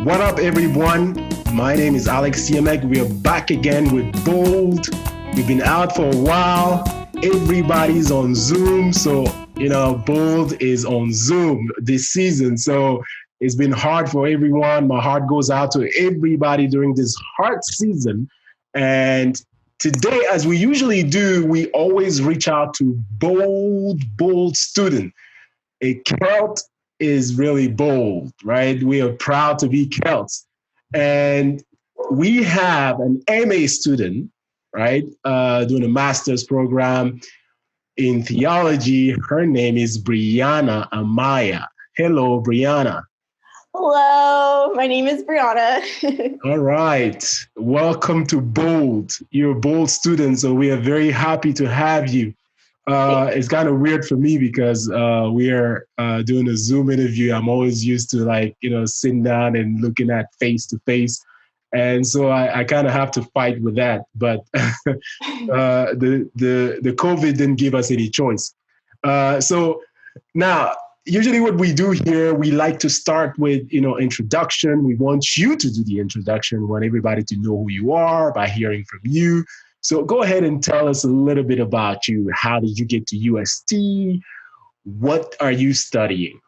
What up, everyone? My name is Alex Yemeck. We are back again with Bold. We've been out for a while. Everybody's on Zoom. So, Bold is on Zoom this season. So it's been hard for everyone. My heart goes out to everybody during this hard season. And today, as we usually do, we always reach out to bold student. A Celt is really bold, right? We are proud to be Celts. And we have an MA student, right, doing a master's program in theology. Her name is Brianna Amaya. Hello, Brianna. Hello, my name is Brianna. All right. Welcome to Bold. You're a bold student, so we are very happy to have you. It's kind of weird for me because we are doing a Zoom interview. I'm always used to sitting down and looking at face to face. And so I kind of have to fight with that. But the COVID didn't give us any choice. So now, usually what we do here, we like to start with, introduction. We want you to do the introduction. We want everybody to know who you are by hearing from you. So go ahead and tell us a little bit about you. How did you get to UST? What are you studying?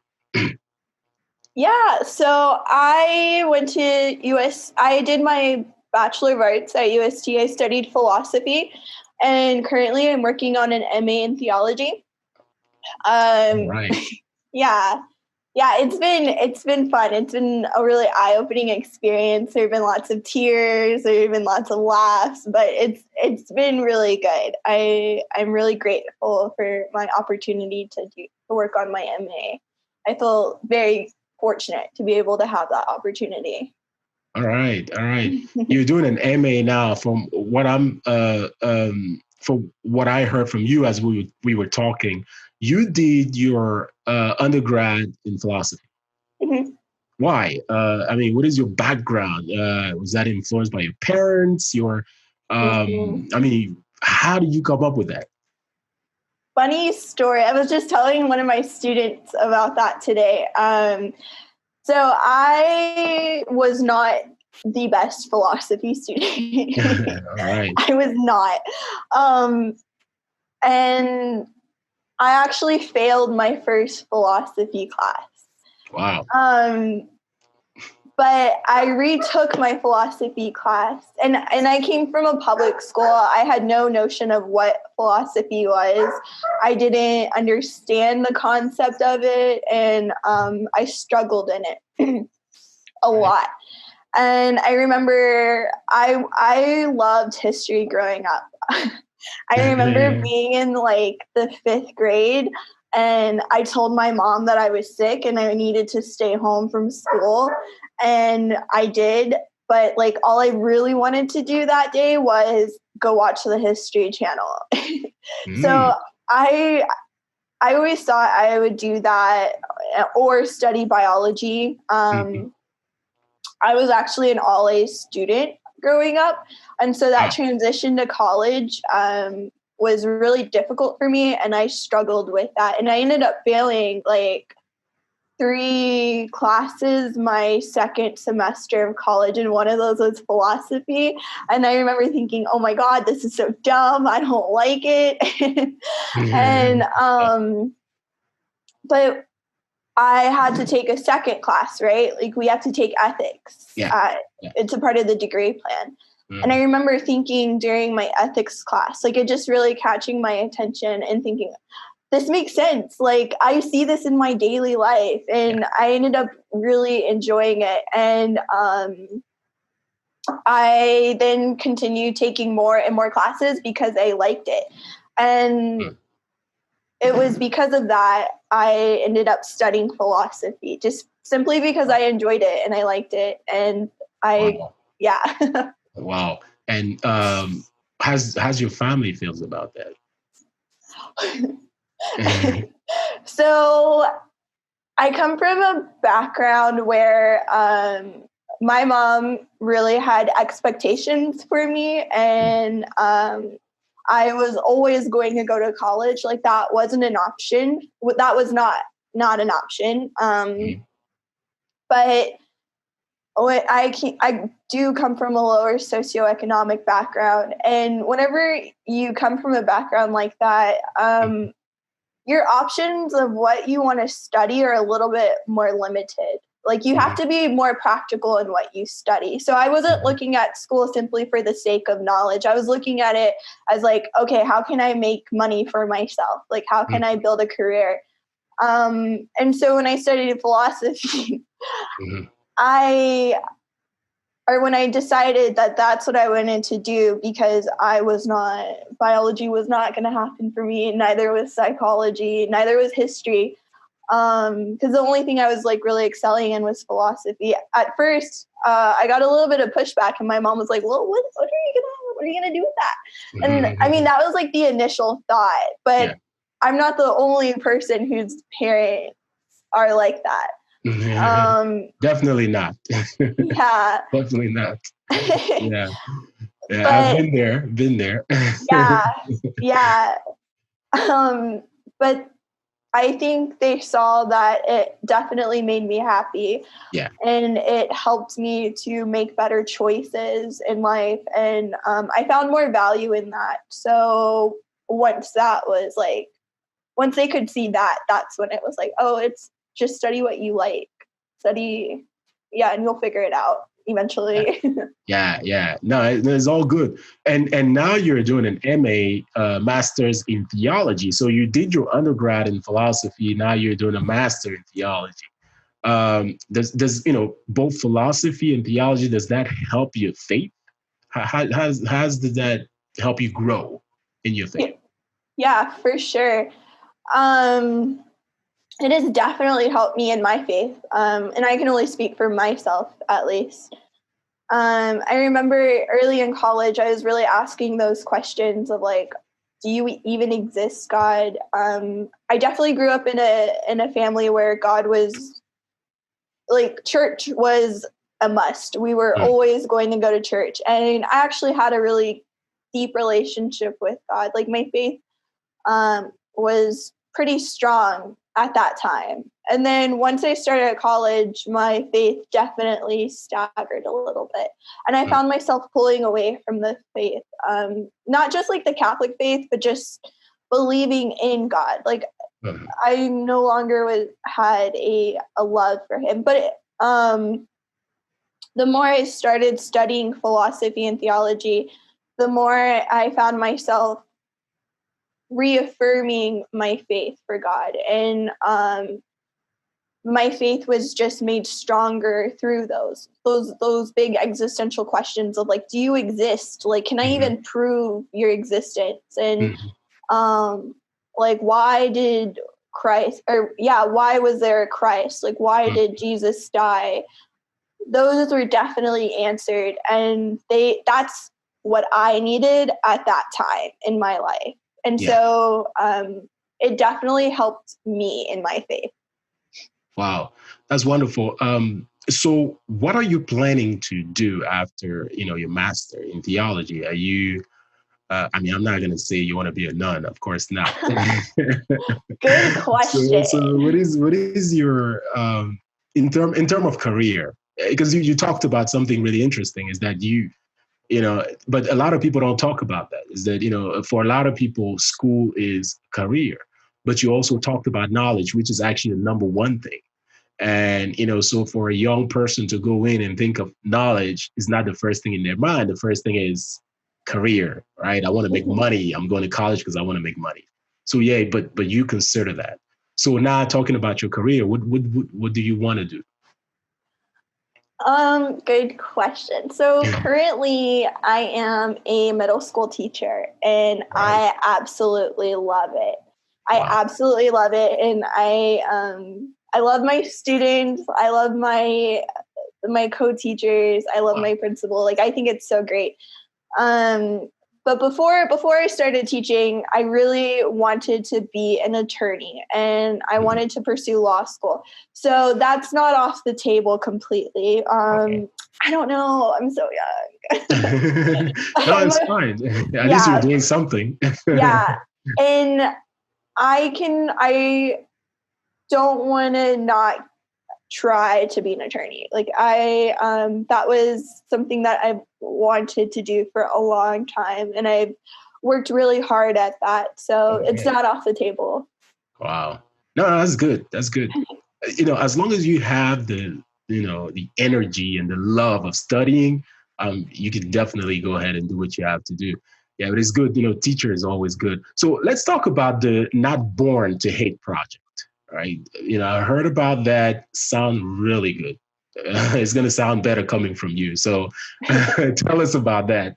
Yeah, so I went to I did my Bachelor of Arts at UST. I studied philosophy, and currently I'm working on an MA in theology. Right. Yeah, it's been fun. It's been a really eye-opening experience. There have been lots of tears, there have been lots of laughs, but it's been really good. I'm really grateful for my opportunity to work on my MA. I feel very fortunate to be able to have that opportunity. All right. You're doing an MA now. From what from what I heard from you as we were talking, you did your undergrad in philosophy. Mm-hmm. Why? What is your background? Was that influenced by your parents? How did you come up with that? Funny story. I was just telling one of my students about that today. So I was not the best philosophy student. All right. I was not. And I actually failed my first philosophy class. Wow. But I retook my philosophy class, and I came from a public school. I had no notion of what philosophy was. I didn't understand the concept of it, and I struggled in it a lot. And I remember I loved history growing up. I remember being in the 5th grade, and I told my mom that I was sick and I needed to stay home from school. And I did, but all I really wanted to do that day was go watch the History Channel. So I always thought I would do that or study biology. I was actually an all-A student growing up. And so that transition to college was really difficult for me, and I struggled with that. And I ended up failing 3 classes my second semester of college, and one of those was philosophy. And I remember thinking, oh my God, this is so dumb. I don't like it. And but I had to take a second class, right? We have to take ethics. It's a part of the degree plan. And I remember thinking during my ethics class, it just really catching my attention and thinking, this makes sense. I see this in my daily life, and I ended up really enjoying it. And I then continued taking more and more classes because I liked it. And it was because of that I ended up studying philosophy, just simply because I enjoyed it and I liked it. And Wow. And how's your family feels about that? So I come from a background where my mom really had expectations for me, and I was always going to go to college. That wasn't an option. That was not an option. But I do come from a lower socioeconomic background, and whenever you come from a background like that, your options of what you want to study are a little bit more limited. Like you have to be more practical in what you study. So I wasn't looking at school simply for the sake of knowledge. I was looking at it as like, okay, how can I make money for myself? Like, how can I build a career? And so when I studied philosophy, when I decided that that's what I wanted to do, because biology was not going to happen for me. Neither was psychology, neither was history. Because the only thing I was like really excelling in was philosophy. At first, I got a little bit of pushback, and my mom was like, "Well, what are you gonna do with that?" And I mean, that was like the initial thought. But I'm not the only person whose parents are like that. Definitely not. Yeah. Definitely not. Yeah. Yeah, but, I've been there. Yeah. But I think they saw that it definitely made me happy. Yeah. And it helped me to make better choices in life. And I found more value in that. So once they could see that, that's when it was like, oh, it's just study what you like. Study, and you'll figure it out eventually. Yeah. No, it's all good. And now you're doing an MA, master's in theology. So you did your undergrad in philosophy. Now you're doing a master in theology. Does both philosophy and theology, does that help your faith? How did that help you grow in your faith? Yeah, for sure. It has definitely helped me in my faith. And I can only speak for myself, at least. I remember early in college, I was really asking those questions of like, do you even exist, God? I definitely grew up in a family where God was like, church was a must. We were always going to go to church. And I actually had a really deep relationship with God. Like my faith was pretty strong at that time. And then once I started at college, my faith definitely staggered a little bit. And I found myself pulling away from the faith, not just like the Catholic faith, but just believing in God. Like I no longer had a love for him. But the more I started studying philosophy and theology, the more I found myself reaffirming my faith for God. And my faith was just made stronger through those big existential questions of like, do you exist? Like, can I even prove your existence? And like, why did Christ, why was there a Christ? Like, why did Jesus die? Those were definitely answered. And that's what I needed at that time in my life. And so it definitely helped me in my faith. Wow, that's wonderful. So what are you planning to do after, your master in theology? Are you, I'm not going to say you want to be a nun, of course not. Good question. So what is your, in term of career? Because you talked about something really interesting, is that but a lot of people don't talk about that, is that, for a lot of people, school is career, but you also talked about knowledge, which is actually the number one thing. And, so for a young person to go in and think of knowledge is not the first thing in their mind. The first thing is career, right? I want to make money. I'm going to college because I want to make money. So but you consider that. So now talking about your career, what do you want to do? Good question. So currently I am a middle school teacher and I absolutely love it. I absolutely love it. And I love my students. I love my co-teachers. I love my principal. Like, I think it's so great. But before I started teaching, I really wanted to be an attorney and I wanted to pursue law school. So that's not off the table completely. I don't know. I'm so young. No, it's fine. At least you're doing something. And I don't want to not try to be an attorney. Like that was something that I wanted to do for a long time, and I've worked really hard at that. So it's not off the table. Wow. No, that's good. That's good. As long as you have the energy and the love of studying, you can definitely go ahead and do what you have to do. Yeah, but it's good. Teacher is always good. So let's talk about the Not Born to Hate project. Right. I heard about that. Sound really good. It's going to sound better coming from you. So tell us about that.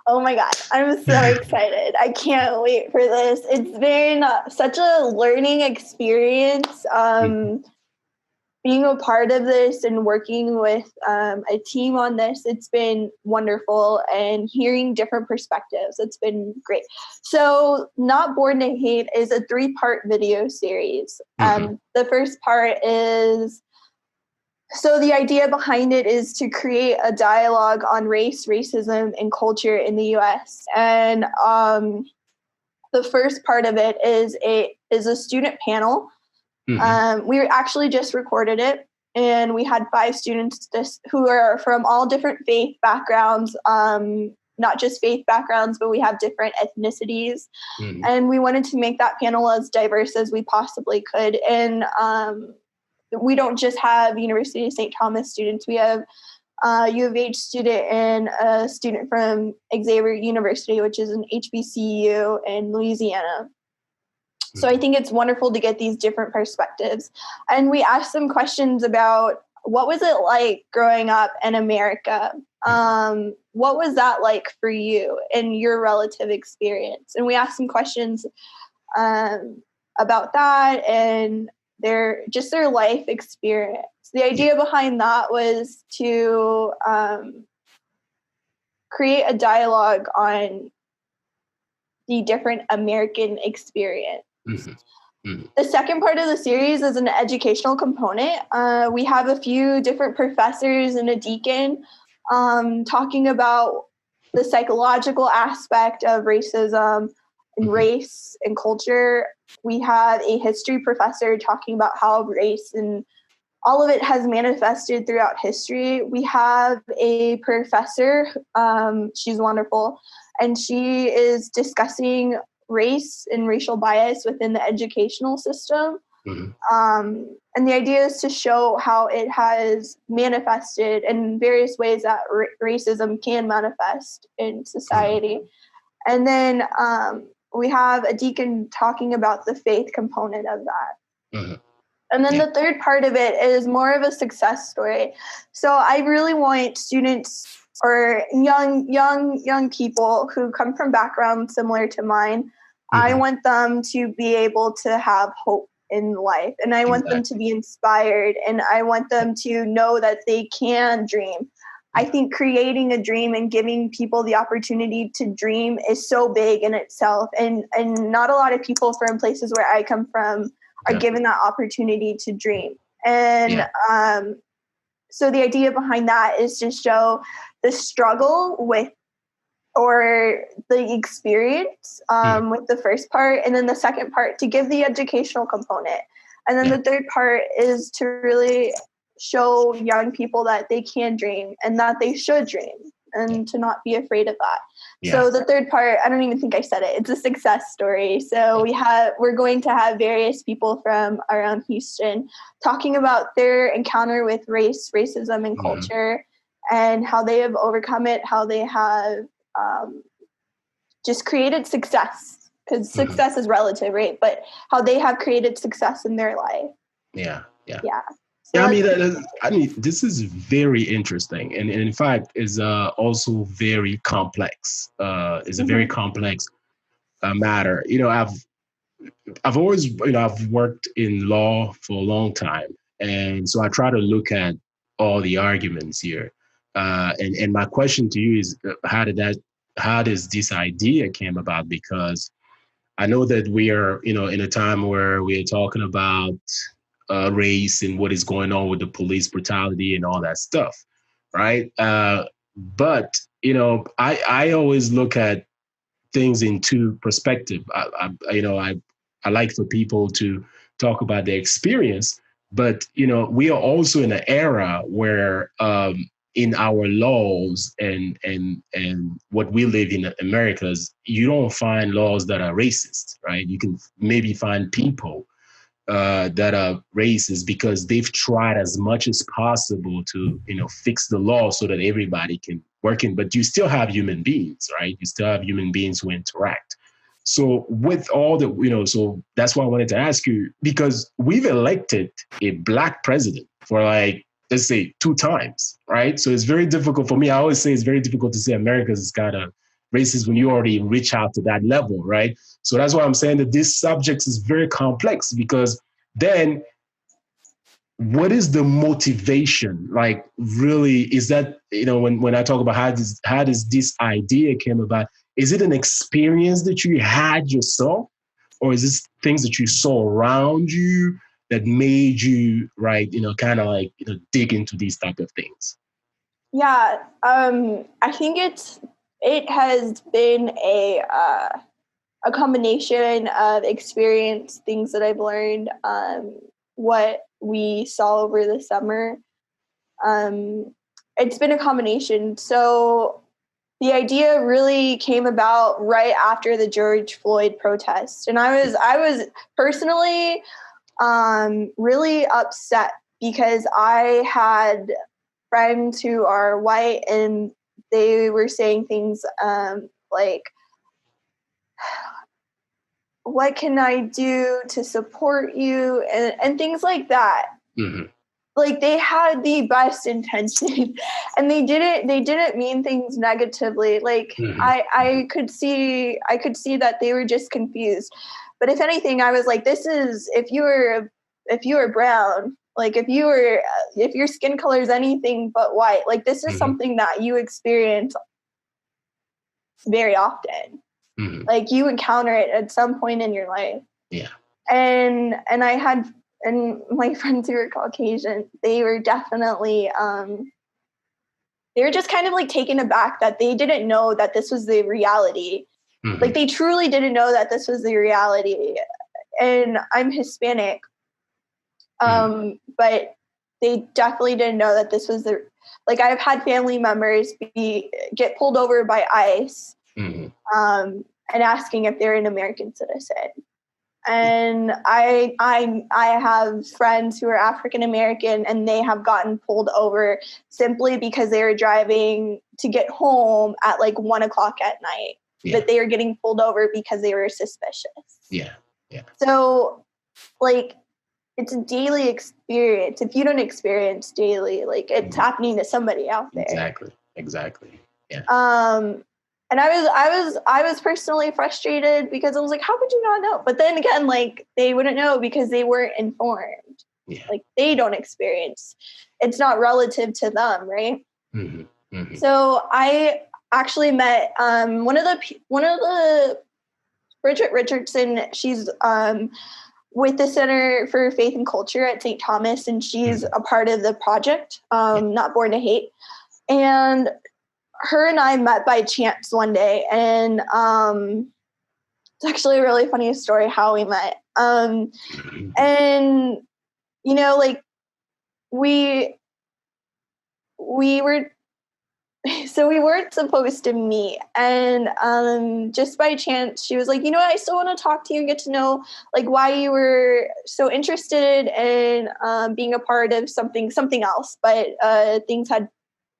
Oh my God, I'm so excited. I can't wait for this. It's been such a learning experience. Being a part of this and working with a team on this, it's been wonderful, and hearing different perspectives, it's been great. So Not Born to Hate is a 3-part video series. The first part is, so the idea behind it is to create a dialogue on race, racism, and culture in the US. And the first part of it is a student panel. We actually just recorded it, and we had 5 students who are from all different faith backgrounds, not just faith backgrounds, but we have different ethnicities. And we wanted to make that panel as diverse as we possibly could. And we don't just have University of St. Thomas students. We have U of H student and a student from Xavier University, which is an HBCU in Louisiana. So I think it's wonderful to get these different perspectives. And we asked them questions about, what was it like growing up in America? What was that like for you and your relative experience? And we asked some questions about that and their life experience. The idea behind that was to create a dialogue on the different American experience. The second part of the series is an educational component. We have a few different professors and a deacon talking about the psychological aspect of racism and race and culture. We have a history professor talking about how race and all of it has manifested throughout history. We have a professor, she's wonderful, and she is discussing race and racial bias within the educational system. And the idea is to show how it has manifested in various ways that racism can manifest in society. And then we have a deacon talking about the faith component of that. And then the third part of it is more of a success story. So I really want students or young people who come from backgrounds similar to mine. I want them to be able to have hope in life, and I want them to be inspired, and I want them to know that they can dream. I think creating a dream and giving people the opportunity to dream is so big in itself, and not a lot of people from places where I come from are given that opportunity to dream. And so the idea behind that is to show the struggle with, or the experience with the first part, and then the second part to give the educational component. And then the third part is to really show young people that they can dream and that they should dream and to not be afraid of that. So the third part, I don't even think I said it, it's a success story. So we're going to have various people from around Houston talking about their encounter with race, racism, and culture, and how they have overcome it, how they have just created success, because success is relative, right? But how they have created success in their life. So I mean, this is very interesting, and in fact, is also very complex. Is a very complex matter. I've always, I've worked in law for a long time, and so I try to look at all the arguments here. And my question to you is, how does this idea came about? Because I know that we are, in a time where we are talking about race and what is going on with the police brutality and all that stuff, right? But I always look at things in two perspectives. I like for people to talk about their experience, But, we are also in an era where in our laws and what we live in Americas, you don't find laws that are racist, right? You can maybe find people that are racist because they've tried as much as possible to, fix the law so that everybody can work in. But you still have human beings, right? You still have human beings who interact. So with all the, so that's why I wanted to ask you, because we've elected a Black president for like, let's say 2 times, right? So it's very difficult for me. I always say it's very difficult to say America's kind of racist when you already reach out to that level, right? So that's why I'm saying that this subject is very complex, because then what is the motivation? Like, really, is that, when I talk about how does this idea came about, is it an experience that you had yourself, or is this things that you saw around you that made you, right, kind of like, dig into these type of things? Yeah, I think it has been a combination of experience, things that I've learned, what we saw over the summer. It's been a combination. So the idea really came about right after the George Floyd protest, and I was personally really upset because I had friends who are white, and they were saying things like, what can I do to support you, and things like that. Mm-hmm. Like, they had the best intention and they didn't mean things negatively. Like, Mm-hmm. I could see that they were just confused. But if anything, I was like, this is, if you were brown, like if your skin color is anything but white, like this is Mm-hmm. something that you experience very often. Mm-hmm. Like, you encounter it at some point in your life. Yeah. And my friends who were Caucasian, they were definitely they were just kind of like taken aback that they didn't know that this was the reality. Mm-hmm. Like, they truly didn't know that this was the reality. And I'm Hispanic, but they definitely didn't know that this was like, I've had family members get pulled over by ICE, Mm-hmm. and asking if they're an American citizen. And I have friends who are African American, and they have gotten pulled over simply because they were driving to get home at like 1 o'clock at night. Yeah. But they were getting pulled over because they were suspicious. Yeah. Yeah. So, like, it's a daily experience. If you don't experience daily, like, it's happening to somebody out there. Exactly. Yeah. And I was personally frustrated because I was like, how could you not know? But then again, like, they wouldn't know because they weren't informed. Yeah. Like, they don't experience. It's not relative to them, right? Mm-hmm. Mm-hmm. So I actually met one of the Bridget Richardson. She's with the Center for Faith and Culture at St. Thomas, and she's a part of the project, Not Born to Hate. And her and I met by chance one day, and it's actually a really funny story how we met. And like, we were so we weren't supposed to meet, and just by chance she was like, I still want to talk to you and get to know, like, why you were so interested in being a part of something else, but things had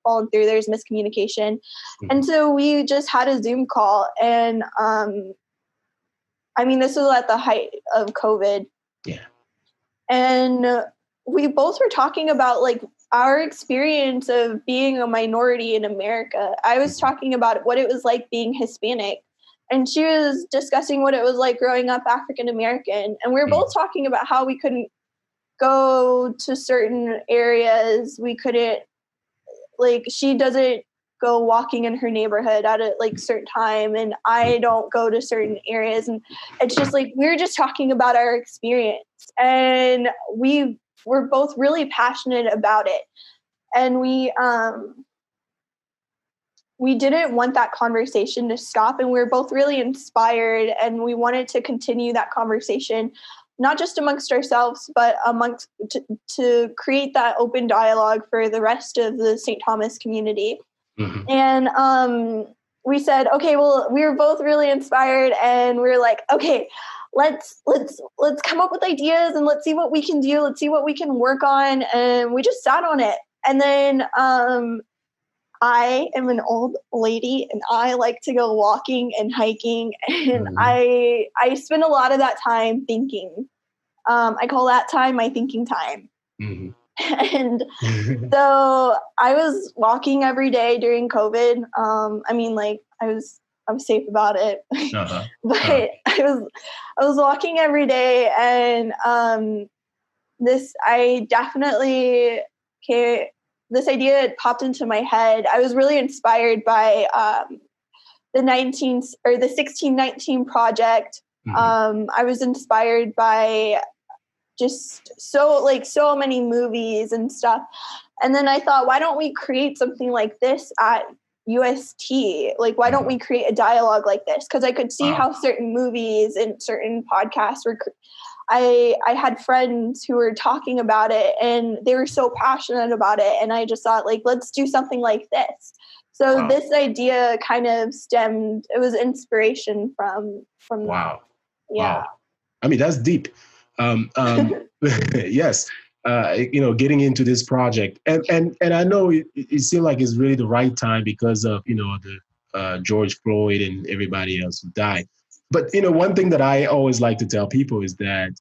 fallen through. There's miscommunication. Mm-hmm. And so we just had a Zoom call, and this was at the height of COVID. Yeah. And we both were talking about, like, our experience of being a minority in America. I was talking about what it was like being Hispanic, and she was discussing what it was like growing up African American. And we were both talking about how we couldn't go to certain areas. We couldn't, like, she doesn't go walking in her neighborhood at a like certain time, and I don't go to certain areas. And it's just like, we were just talking about our experience, and we were both really passionate about it. And we didn't want that conversation to stop, and we were both really inspired, and we wanted to continue that conversation. not just amongst ourselves, but to create that open dialogue for the rest of the St. Thomas community. Mm-hmm. And we said, okay, well, we were both really inspired, and we were like, okay, let's come up with ideas, and let's see what we can do. Let's see what we can work on. And we just sat on it. And then I am an old lady, and I like to go walking and hiking, and I spend a lot of that time thinking. I call that time my thinking time. Mm-hmm. And so I was walking every day during COVID. I mean, like I was safe about it, but I was walking every day, and this idea had popped into my head. I was really inspired by the 1619 project. Mm-hmm. I was inspired by just so many movies and stuff. And then I thought, why don't we create something like this at UST? Like, why don't we create a dialogue like this? Because I could see how certain movies and certain podcasts were. I had friends who were talking about it, and they were so passionate about it. And I just thought, like, let's do something like this. So this idea kind of stemmed. It was inspiration from. Wow. Yeah. Wow. I mean, that's deep. Yes. Getting into this project, and I know it seemed like it's really the right time because of the George Floyd and everybody else who died. But one thing that I always like to tell people is that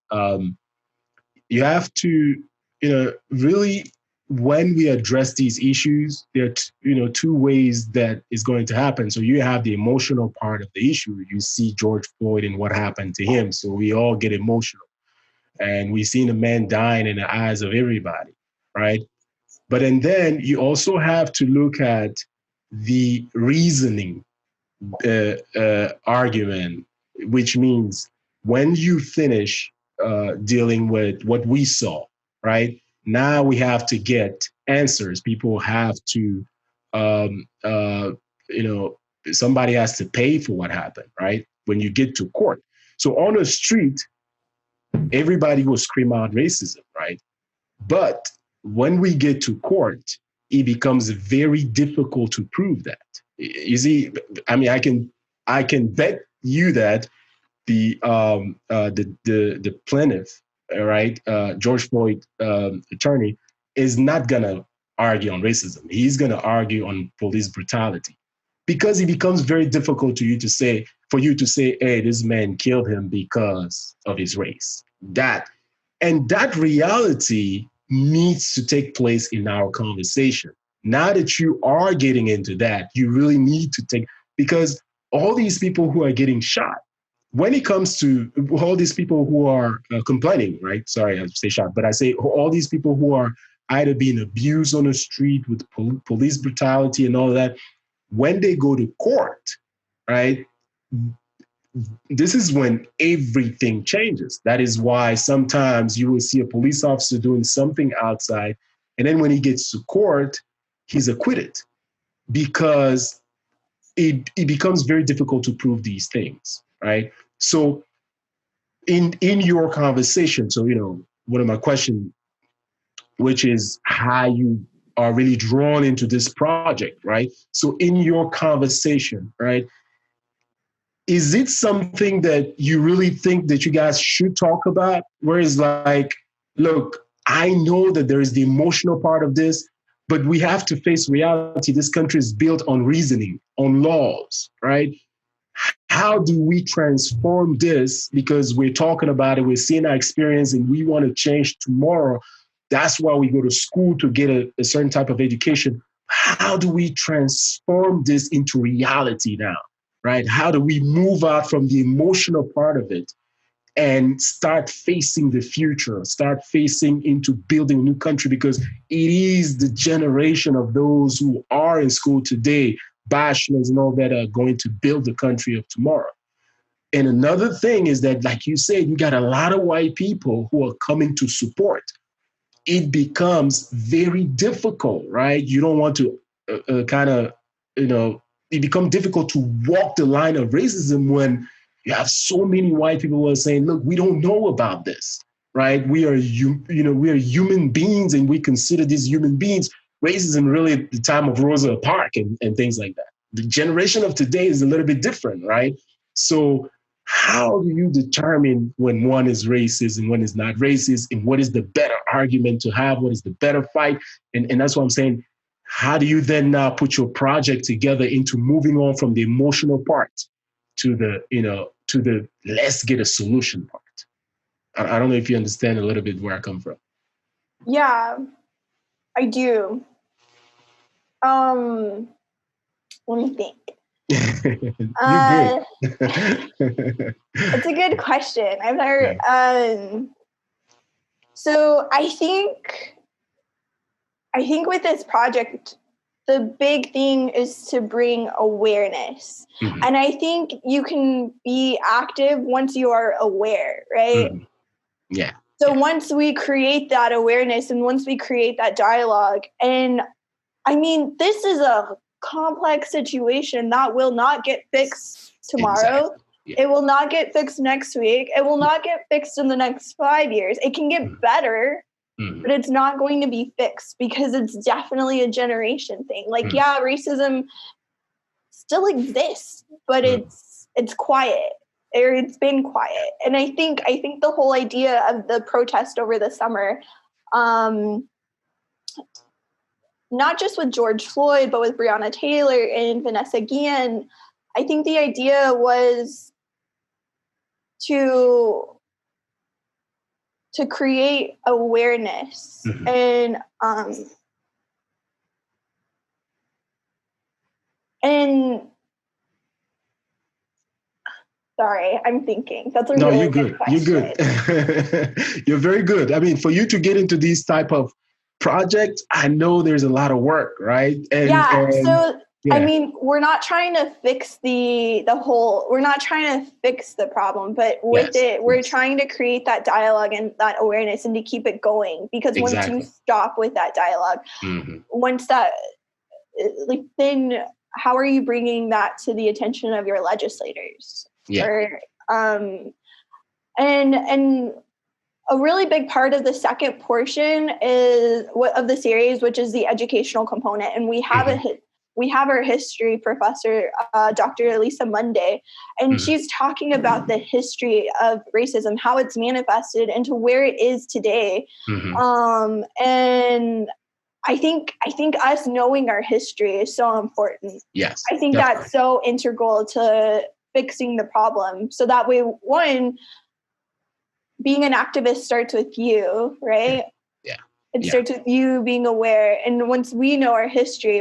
you have to really, when we address these issues, there are two ways that is going to happen. So you have the emotional part of the issue. You see George Floyd and what happened to him, so we all get emotional. And we've seen a man dying in the eyes of everybody, right? But and then you also have to look at the reasoning argument, which means when you finish dealing with what we saw, right? Now we have to get answers. People have to, somebody has to pay for what happened, right? When you get to court. So on the street, everybody will scream out racism, right? But when we get to court, it becomes very difficult to prove that. You see, I mean, I can bet you that the plaintiff, right, George Floyd attorney, is not gonna argue on racism. He's gonna argue on police brutality, because it becomes very difficult for you to say, hey, this man killed him because of his race. That reality needs to take place in our conversation. Now that you are getting into that, you really need to because all these people who are getting shot, when it comes to all these people who are complaining, right? Sorry, I say shot, but I say all these people who are either being abused on the street with police brutality and all that, when they go to court, right? This is when everything changes. That is why sometimes you will see a police officer doing something outside, and then when he gets to court, he's acquitted, because it becomes very difficult to prove these things, right? So in your conversation, so, one of my questions, which is how you are really drawn into this project, right? So in your conversation, right, is it something that you really think that you guys should talk about? Whereas, like, look, I know that there is the emotional part of this, but we have to face reality. This country is built on reasoning, on laws, right? How do we transform this? Because we're talking about it, we're seeing our experience, and we want to change tomorrow. That's why we go to school, to get a certain type of education. How do we transform this into reality now? Right? How do we move out from the emotional part of it and start facing the future, start facing into building a new country? Because it is the generation of those who are in school today, bachelors and all that, are going to build the country of tomorrow. And another thing is that, like you said, you got a lot of white people who are coming to support. It becomes very difficult, right? You don't want to it becomes difficult to walk the line of racism when You have so many white people who are saying, look, we don't know about this, right? We are human beings, and we consider these human beings. Racism really at the time of Rosa Parks and things like that. The generation of today is a little bit different, right? So how do you determine when one is racist and when is not racist, and what is the better argument to have? What is the better fight? And that's what I'm saying. How do you then now put your project together into moving on from the emotional part to the let's get a solution part? I don't know if you understand a little bit where I come from. Yeah, I do. Let me think. You're good. It's a good question. I've never. So I think with this project, the big thing is to bring awareness. Mm-hmm. And I think you can be active once you are aware, right? Mm-hmm. Yeah. So once we create that awareness and once we create that dialogue, and I mean, this is a complex situation that will not get fixed tomorrow. Exactly. Yeah. It will not get fixed next week. It will not get fixed in the next 5 years. It can get better. Mm-hmm. But it's not going to be fixed because it's definitely a generation thing. Like, yeah, racism still exists, but it's quiet, or it's been quiet. And I think the whole idea of the protest over the summer, not just with George Floyd, but with Breonna Taylor and Vanessa Guillen, I think the idea was to create awareness. Mm-hmm. And sorry, I'm thinking. That's a really good question. You're good. You're very good. I mean, for you to get into these type of projects, I know there's a lot of work, right? I mean, we're not trying to fix we're not trying to fix the problem, but with it, we're trying to create that dialogue and that awareness and to keep it going. Because once you stop with that dialogue, mm-hmm. once that, like, then how are you bringing that to the attention of your legislators? Yeah. And a really big part of the second portion of the series, which is the educational component. And we have mm-hmm. We have our history professor, Dr. Lisa Monday, and mm-hmm. she's talking about the history of racism, how it's manifested into where it is today. Mm-hmm. And I think us knowing our history is so important. Yes. I think definitely. That's so integral to fixing the problem. So that way, one, being an activist starts with you, right? Yeah. It starts with you being aware. And once we know our history,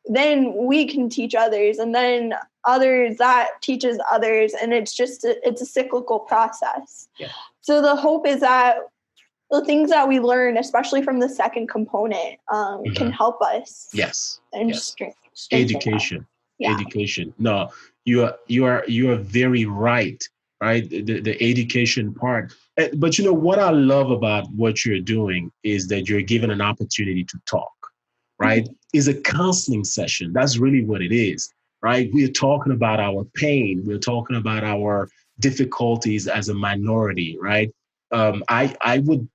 then we can teach others, and then others that teaches others. And it's just, it's a cyclical process. Yeah. So the hope is that the things that we learn, especially from the second component, mm-hmm. can help us. Yes. And yes. Education. Yeah. Education. No, you are very right. Right. The education part. But you know what I love about what you're doing is that you're given an opportunity to talk. Right. Mm-hmm. Is a counseling session. That's really what it is. Right. We're talking about our pain. We're talking about our difficulties as a minority. Right. I would,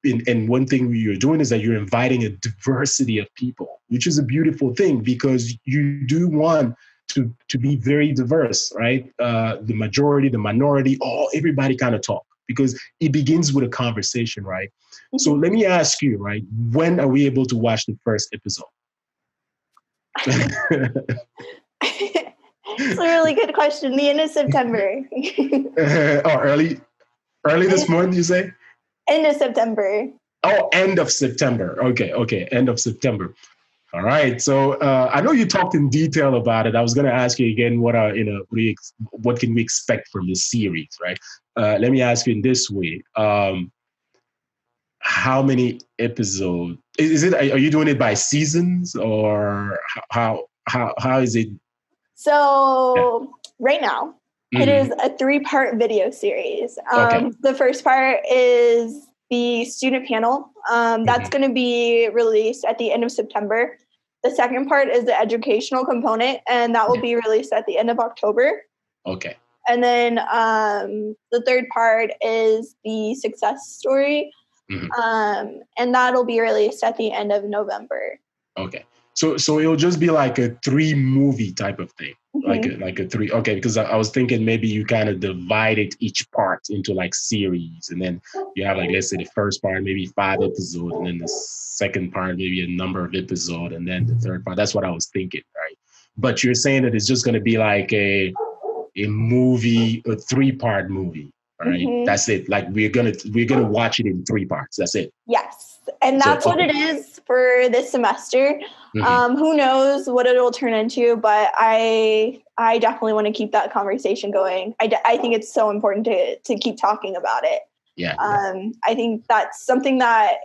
and one thing you're doing is that you're inviting a diversity of people, which is a beautiful thing because you do want to be very diverse, right? The majority, the minority, everybody kind of talk because it begins with a conversation, right? Mm-hmm. So let me ask you, right? When are we able to watch the first episode? It's a really good question. The end of September. Early this month, you say? End of September. Oh, end of September. Okay. End of September. All right. So I know you talked in detail about it. I was going to ask you again, what can we expect from this series, right? Let me ask you in this way. How many episodes is it? Are you doing it by seasons or how is it? So right now, mm-hmm. it is a 3-part video series. Okay. The first part is the student panel. That's mm-hmm. going to be released at the end of September. The second part is the educational component, and that will be released at the end of October. Okay. And then the third part is the success story. And that'll be released at the end of November. Okay. So it'll just be like a 3-movie type of thing, like a 3. Okay, because I was thinking maybe you kind of divided each part into like series, and then you have like, let's say the first part maybe 5 episodes, and then the second part maybe a number of episodes, and then the third part. That's what I was thinking, right? But you're saying that it's just going to be like a movie, a 3-part movie, right? That's it. Like we're gonna watch it in 3 parts. That's it. Yes, and that's what it is for this semester. Who knows what it'll turn into, but I definitely want to keep that conversation going. I think it's so important to keep talking about it. Yeah. I think that's something that,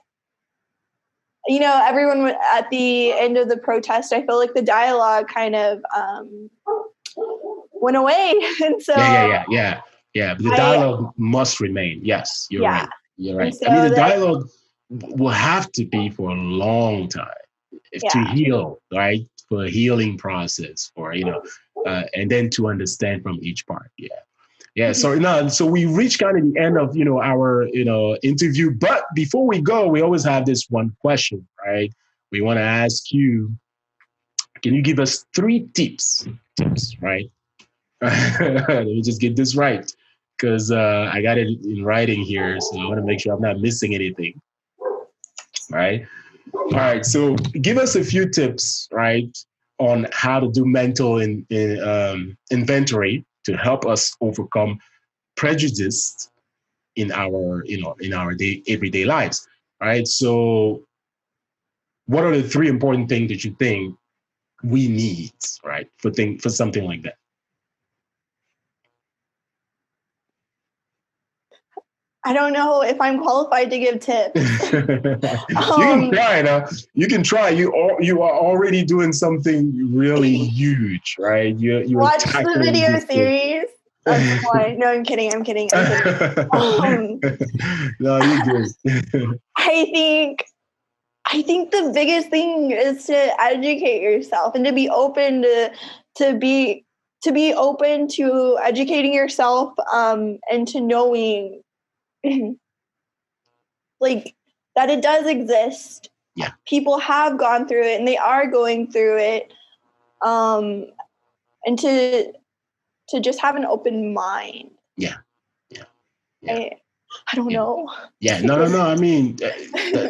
you know, everyone at the end of the protest, I feel like the dialogue kind of went away, and so yeah. But the dialogue must remain. Yes, you're right. You're right. So I mean, the dialogue will have to be for a long time to heal, right? For a healing process, for, you know, and then to understand from each part. Yeah. So we reached kind of the end of, you know, our, you know, interview. But before we go, we always have this one question, right? We want to ask you, can you give us 3 tips, right? Let me just get this right, because I got it in writing here, so I want to make sure I'm not missing anything. Right? All right. So give us a few tips, right, on how to do mental inventory to help us overcome prejudice in our, you know, in our everyday lives. Right. So what are the 3 important things that you think we need, right, for something like that? I don't know if I'm qualified to give tips. You can try, though. You can try. You are already doing something really huge, right? You watch the video series. No, I'm kidding. No, you're good. I think the biggest thing is to educate yourself and to be open to be open to educating yourself, and to knowing like that it does exist. Yeah. People have gone through it and they are going through it. And to just have an open mind. Yeah. I don't know. Yeah, no. I mean,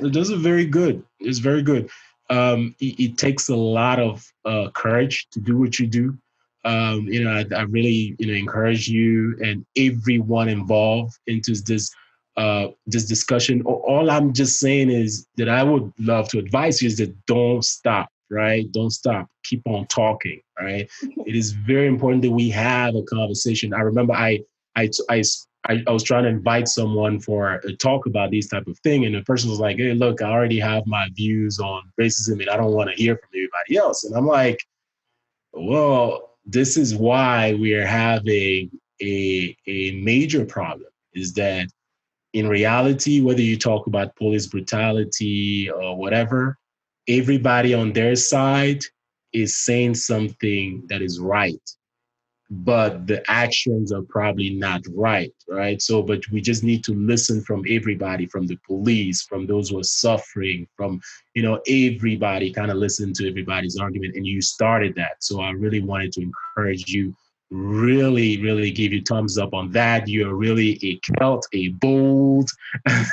those are very good. It's very good. It takes a lot of courage to do what you do. You know, I really, you know, encourage you and everyone involved into this discussion. All I'm just saying is that I would love to advise you is that don't stop, right? Don't stop. Keep on talking, right? It is very important that we have a conversation. I remember I was trying to invite someone for a talk about these type of thing, and the person was like, "Hey, look, I already have my views on racism, and I don't want to hear from everybody else." And I'm like, "Well, this is why we are having a major problem. Is that in reality, whether you talk about police brutality or whatever, everybody on their side is saying something that is right, but the actions are probably not right, right? So, but we just need to listen from everybody, from the police, from those who are suffering, from, you know, everybody, kind of listen to everybody's argument. And you started that. So I really wanted to encourage you, really, really give you thumbs up on that. You're really a Celt, a bold,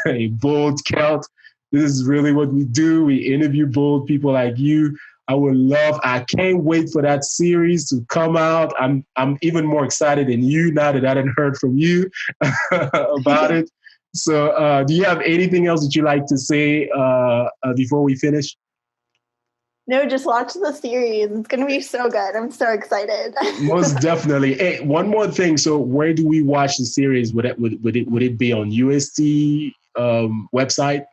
a bold Celt. This is really what we do. We interview bold people like you. I can't wait for that series to come out. I'm even more excited than you now that I hadn't heard from you about it. So do you have anything else that you like to say before we finish? No, just watch the series. It's going to be so good. I'm so excited. Most definitely. Hey, one more thing. So where do we watch the series? Would it be on UST website?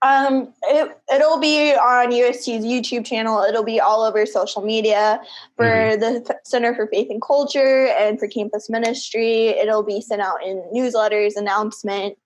It'll be on UST's YouTube channel. It'll be all over social media for the Center for Faith and Culture and for campus ministry. It'll be sent out in newsletters, announcements.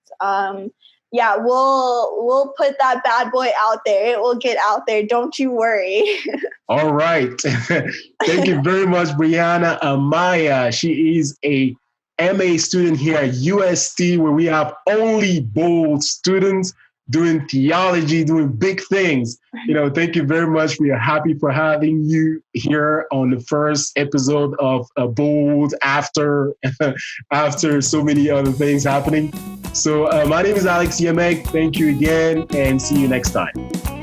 yeah, we'll put that bad boy out there. It will get out there. Don't you worry. All right. Thank you very much, Brianna Amaya. She is a MA student here at UST, where we have only bold students doing theology, doing big things. Thank you very much. We are happy for having you here on the first episode of Bold after after so many other things happening. So my name is Yemeck. Thank you again, and see you next time.